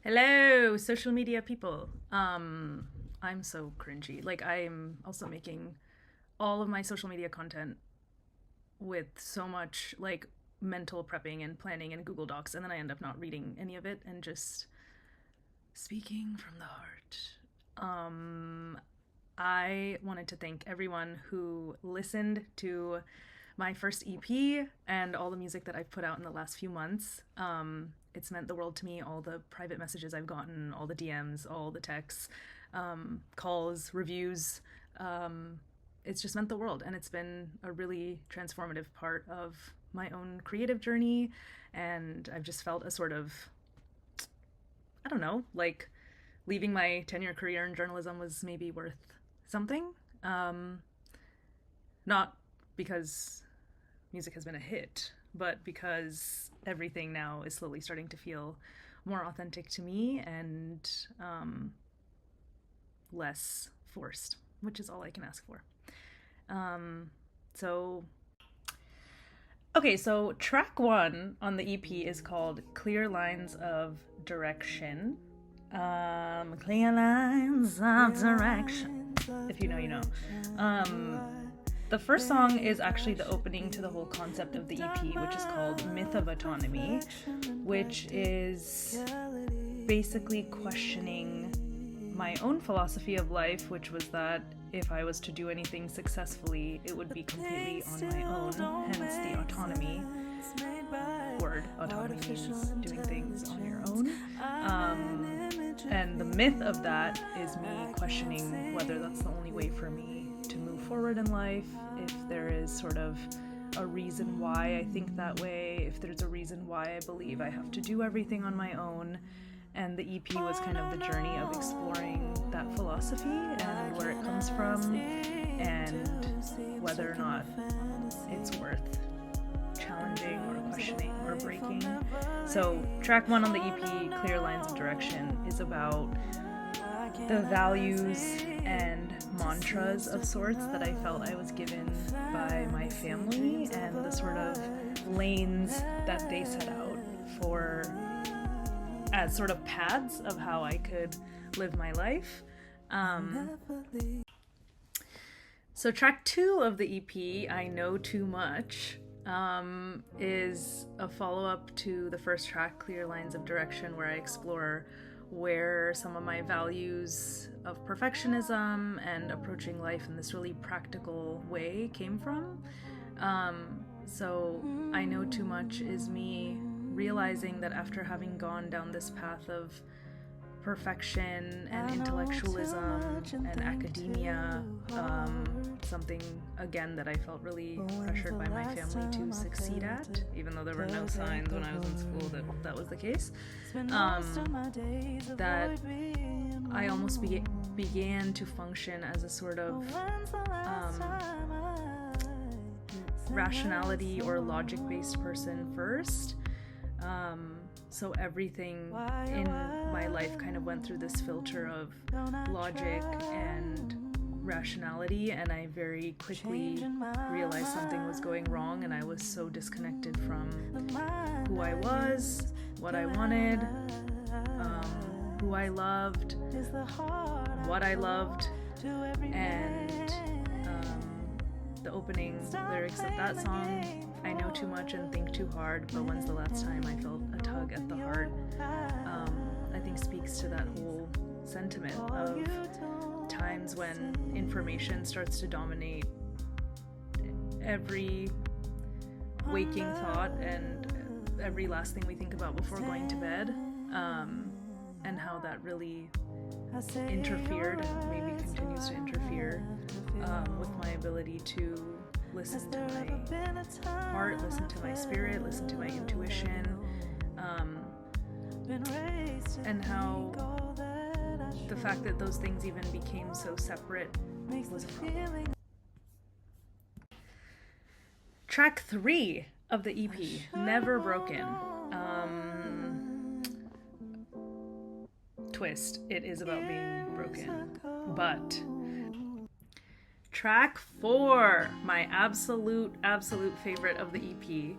Hello, social media people. I'm so cringy. Like I'm also making all of my social media content with so much like mental prepping and planning and Google Docs, and then I end up not reading any of it and just speaking from the heart. I wanted to thank everyone who listened to my first EP and all the music that I've put out in the last few months. It's meant the world to me. All the private messages I've gotten, all the DMs, all the texts, calls, reviews. It's just meant the world. And it's been a really transformative part of my own creative journey. And I've just felt a sort of, I don't know, like leaving my 10-year career in journalism was maybe worth something. Um, Not because music has been a hit, but because everything now is slowly starting to feel more authentic to me and less forced, which is all I can ask for. Um, so, okay, so track one on the EP is called Clear Lines of Direction. Clear Lines of Direction. If you know, you know. The first song is actually the opening to the whole concept of the EP, which is called Myth of Autonomy, which is basically questioning my own philosophy of life, which was that if I was to do anything successfully, it would be completely on my own, hence the autonomy word. Autonomy means doing things on your own. And the myth of that is me questioning whether that's the only way for me to move forward in life, if there is sort of a reason why I think that way, if there's a reason why I believe I have to do everything on my own. And the EP was kind of the journey of exploring that philosophy and where it comes from and whether or not it's worth challenging or questioning or breaking. So track one on the EP, Clear Lines of Direction, is about the values and mantras of sorts that I felt I was given by my family and the sort of lanes that they set out for as sort of paths of how I could live my life. So track two of the EP, I Know Too Much, is a follow-up to the first track, Clear Lines of Direction, where I explore where some of my values of perfectionism and approaching life in this really practical way came from. So I Know Too Much is me realizing that after having gone down this path of perfection and intellectualism and academia, something again that I felt really pressured by my family to succeed at, even though there were no signs when I was in school that that was the case, that I almost began to function as a sort of rationality or logic-based person first. So everything in my life kind of went through this filter of logic and rationality, and I very quickly realized something was going wrong, and I was so disconnected from who I was, what I wanted, who I loved, what I loved, and the opening lyrics of that song, I know too much and think too hard, but when's the last time I felt a tug at the heart, I think speaks to that whole sentiment of times when information starts to dominate every waking thought and every last thing we think about before going to bed, and how that really interfered and maybe continues to interfere with my ability to listen to my heart, listen to my spirit, listen to my intuition, and how the fact that those things even became so separate was a problem. Track 3 of the EP, Never Broken. Twist, it is about being broken. But track 4, my absolute favorite of the EP,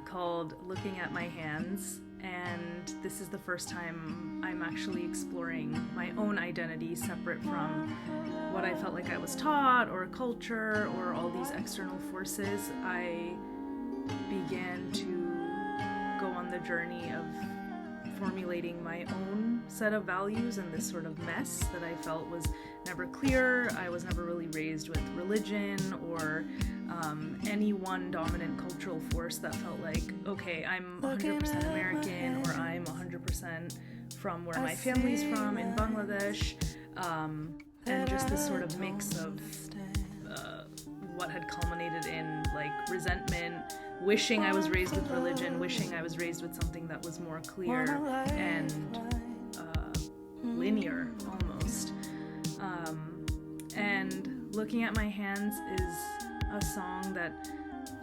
called Looking at My Hands, and this is the first time I'm actually exploring my own identity separate from what I felt like I was taught, or culture, or all these external forces. I began to go on the journey of formulating my own set of values in this sort of mess that I felt was never clear. I was never really raised with religion or any one dominant cultural force that felt like, okay, I'm 100% American, or I'm 100% from where my family's from in Bangladesh, and just this sort of mix of what had culminated in like resentment, wishing I was raised with religion, wishing I was raised with something that was more clear and linear almost. And Looking at My Hands is a song that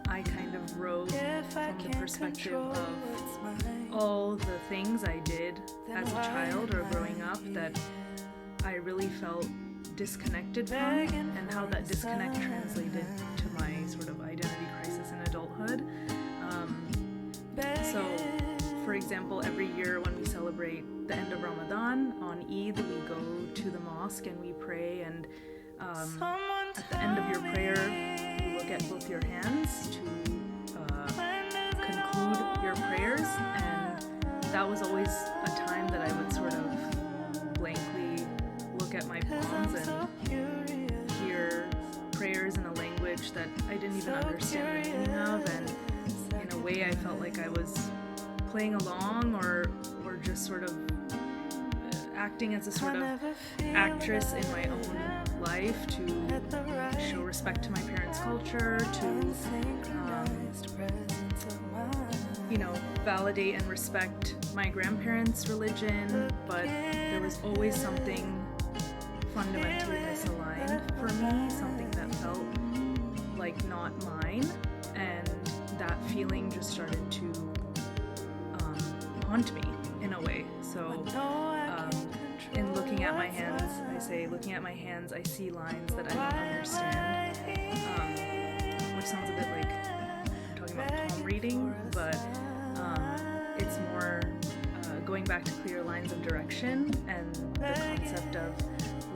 I kind of wrote from the perspective of all the things I did as a child or growing up that I really felt disconnected from, and how that disconnect translated to my sort of identity crisis in adulthood. So, for example, every year when we celebrate the end of Ramadan, on Eid we go to the mosque and we pray, and at the end of your prayer you look at both your hands to conclude your prayers, and that was always a time that I would sort of blankly look at my palms and hear prayers in a language that I didn't even understand the meaning of, and in a way I felt like I was playing along or just sort of acting as a sort of actress in my own life to show respect to my parents' culture, to validate and respect my grandparents' religion, but there was always something fundamentally misaligned for me, something that felt like not mine, and that feeling just started to haunt me in a way. So in Looking at My Hands, I say, looking at my hands, I see lines that I don't understand, which sounds a bit like I'm talking about palm reading, but it's more going back to clear lines of direction and the concept of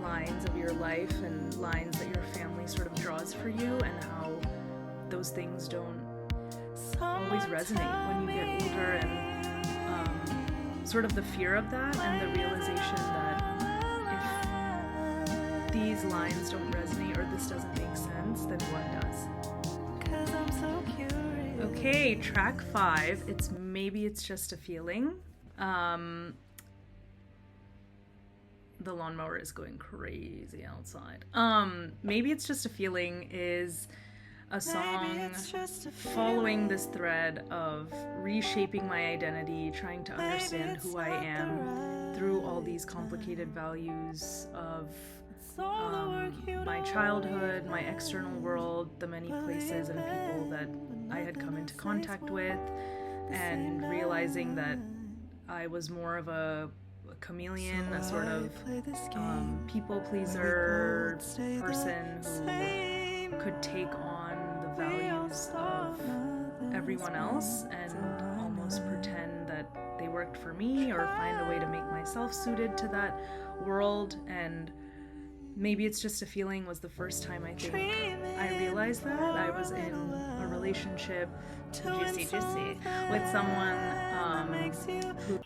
lines of your life and lines that your family sort of draws for you, and how those things don't always resonate when you get older, and sort of the fear of that and the realization that if these lines don't resonate or this doesn't make sense, then what does? Okay, track 5, Maybe It's Just a Feeling. The lawnmower is going crazy outside. Maybe It's Just a Feeling is a song following this thread of reshaping my identity, trying to understand who I am through all these complicated values of my childhood, my external world, the many places and people that I had come into contact with, and realizing that I was more of a chameleon, a sort of people pleaser person who could take on the values of everyone else and almost pretend that they worked for me, or find a way to make myself suited to that world. And Maybe It's Just a Feeling was the first time I think I realized that. I was in a relationship, juicy, with someone who...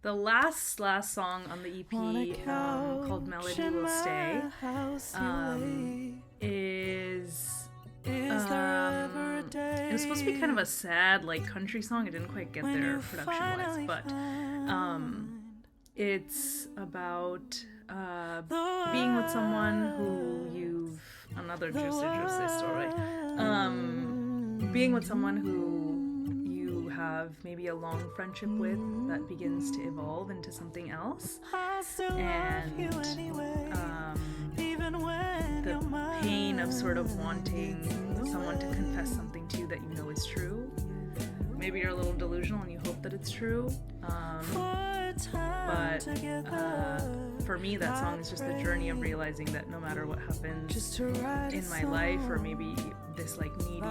The last song on the EP, called Melody Will Stay, is it was supposed to be kind of a sad, like, country song. It didn't quite get there production-wise, but it's about being with someone who you've... Another juicy story. Being with someone who you have maybe a long friendship with that begins to evolve into something else, and the pain of sort of wanting someone to confess something to you that you know is true. Maybe you're a little delusional and you hope that it's true, but for me, that song is just the journey of realizing that no matter what happens in my life, or maybe this like needy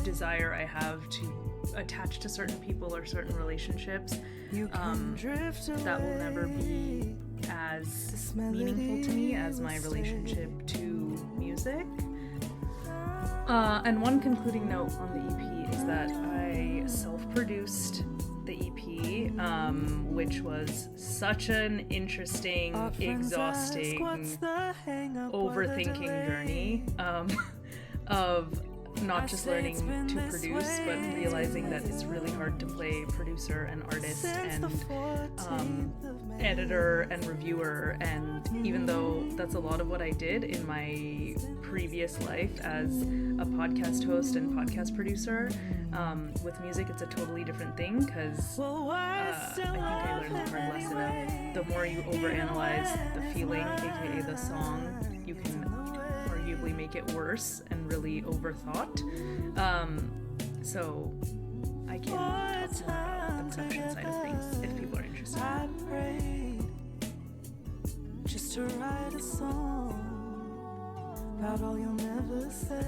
desire I have to attach to certain people or certain relationships, that will never be as meaningful to me as my relationship to music. And one concluding note on the EP is that I self-produced the EP, which was such an interesting, exhausting, overthinking journey of not just learning to produce, but realizing that it's really hard to play producer and artist and editor and reviewer. And even though that's a lot of what I did in my previous life as a podcast host and podcast producer, with music it's a totally different thing, because I think I learned the hard lesson of the more you overanalyze the feeling, aka the song, you can arguably make it worse and really overthought. So I can talk more about the production side of things if people are interested. I prayed just to write a song about all you'll never say.